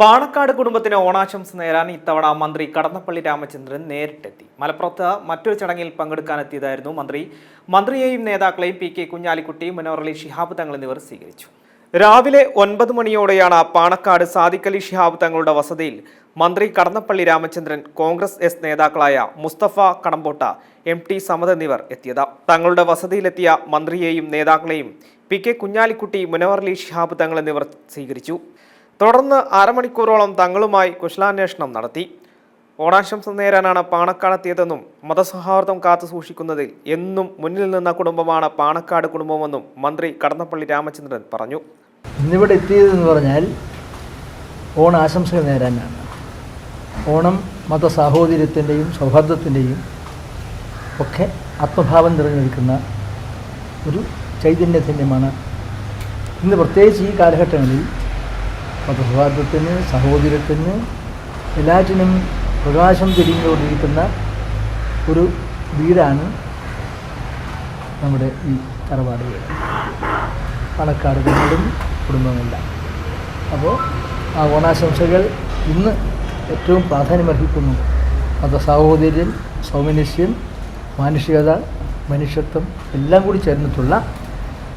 പാണക്കാട് കുടുംബത്തിന് ഓണാശംസ നേരാൻ ഇത്തവണ മന്ത്രി കടന്നപ്പള്ളി രാമചന്ദ്രൻ നേരിട്ടെത്തി. മലപ്പുറത്ത് മറ്റൊരു ചടങ്ങിൽ പങ്കെടുക്കാനെത്തിയതായിരുന്നു മന്ത്രി. മന്ത്രിയെയും നേതാക്കളെയും പി കെ കുഞ്ഞാലിക്കുട്ടി, മുനവറലി ശിഹാബ് തങ്ങൾ എന്നിവർ സ്വീകരിച്ചു. രാവിലെ 9 മണിയോടെയാണ് പാണക്കാട് സാദിഖ് അലി ശിഹാബ് തങ്ങളുടെ വസതിയിൽ മന്ത്രി കടന്നപ്പള്ളി രാമചന്ദ്രൻ, കോൺഗ്രസ് എസ് നേതാക്കളായ മുസ്തഫ കടമ്പോട്ട, MT സമദ് എന്നിവർ എത്തിയത്. തങ്ങളുടെ വസതിയിലെത്തിയ മന്ത്രിയെയും നേതാക്കളെയും പി കെ കുഞ്ഞാലിക്കുട്ടി, മുനവറലി ശിഹാബ് തങ്ങൾ എന്നിവർ സ്വീകരിച്ചു. തുടർന്ന് അരമണിക്കൂറോളം തങ്ങളുമായി കുശലാന്വേഷണം നടത്തി. ഓണാശംസ നേരാനാണ് പാണക്കാടെത്തിയതെന്നും മതസൗഹാർദ്ദം കാത്തു സൂക്ഷിക്കുന്നതിൽ എന്നും മുന്നിൽ നിന്ന കുടുംബമാണ് പാണക്കാട് കുടുംബമെന്നും മന്ത്രി കടന്നപ്പള്ളി രാമചന്ദ്രൻ പറഞ്ഞു. ഇന്നിവിടെ എത്തിയതെന്ന് പറഞ്ഞാൽ ഓണാശംസകൾ നേരാനാണ്. ഓണം മതസാഹോദര്യത്തിൻ്റെയും സൗഹാർദ്ദത്തിൻ്റെയും ഒക്കെ ആത്മഭാവം നിറഞ്ഞു നിൽക്കുന്ന ഒരു ചൈതന്യത്തിൻ്റെയുമാണ്. ഇന്ന് പ്രത്യേകിച്ച് ഈ കാലഘട്ടങ്ങളിൽ മതസൗഹാർദ്ദത്തിന്, സഹോദര്യത്തിന്, എല്ലാറ്റിനും പ്രകാശം തിരിഞ്ഞുകൊണ്ടിരിക്കുന്ന ഒരു വീടാണ് നമ്മുടെ ഈ തറവാട് വീട്, പാണക്കാട് കുടുംബമെല്ലാം. അപ്പോൾ ആ ഓണാശംസകൾ ഇന്ന് ഏറ്റവും പ്രാധാന്യമർഹിക്കുന്നു. മതസാഹോദര്യം, സൗമനസ്യം, മാനുഷികത, മനുഷ്യത്വം എല്ലാം കൂടി ചേർന്നിട്ടുള്ള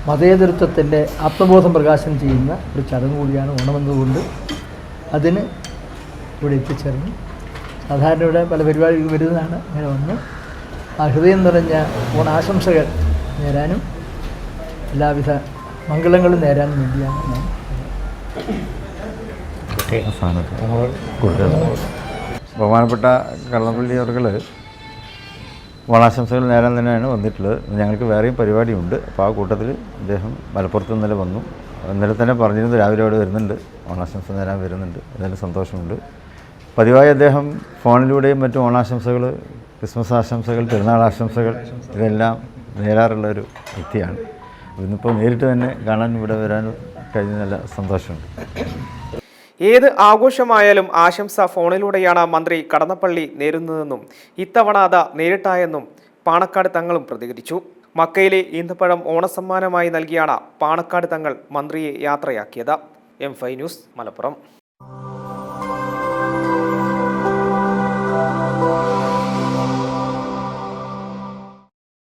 മതേതരത്വത്തിൻ്റെ ആത്മബോധം പ്രകാശനം ചെയ്യുന്ന ഒരു ചടങ്ങ് കൂടിയാണ് ഓണമെന്നതുകൊണ്ട് അതിന് ഇവിടെ എത്തിച്ചേർന്നു. സാധാരണ ഇവിടെ പല പരിപാടികൾ വരുന്നതാണ്. അങ്ങനെ വന്ന് ആ ഹൃദയം നിറഞ്ഞ ഓണാശംസകൾ നേരാനും എല്ലാവിധ മംഗളങ്ങളും നേരാനും വേണ്ടിയാണ് ഞാൻ. ബഹുമാനപ്പെട്ട കടന്നപ്പള്ളി അവർകൾ ഓണാശംസകൾ നേരാൻ തന്നെയാണ് വന്നിട്ടുള്ളത്. ഞങ്ങൾക്ക് വേറെയും പരിപാടിയുണ്ട്. അപ്പോൾ ആ കൂട്ടത്തിൽ അദ്ദേഹം മലപ്പുറത്ത് ഇന്നലെ വന്നു. ഇന്നലെ തന്നെ പറഞ്ഞിരുന്നു രാവിലെ അവിടെ വരുന്നുണ്ട്, ഓണാശംസ നേരാൻ വരുന്നുണ്ട്. അതിന് സന്തോഷമുണ്ട്. പതിവായി അദ്ദേഹം ഫോണിലൂടെയും മറ്റും ഓണാശംസകൾ, ക്രിസ്മസ് ആശംസകൾ, പെരുന്നാൾ ആശംസകൾ ഇതെല്ലാം നേരാറുള്ളൊരു വ്യക്തിയാണ്. ഇന്നിപ്പോൾ നേരിട്ട് തന്നെ കാണാൻ ഇവിടെ വരാൻ കഴിഞ്ഞ നല്ല സന്തോഷമുണ്ട്. ഏത് ആഘോഷമായാലും ആശംസ ഫോണിലൂടെയാണ് മന്ത്രി കടന്നപ്പള്ളി നേരുന്നതെന്നും ഇത്തവണ അത് നേരിട്ടായെന്നും പാണക്കാട് തങ്ങളും പ്രതികരിച്ചു. മക്കയിലെ ഈന്തപ്പഴം ഓണസമ്മാനമായി നൽകിയാണ് പാണക്കാട് തങ്ങൾ മന്ത്രിയെ യാത്രയാക്കിയത്. M5 news, Malappuram.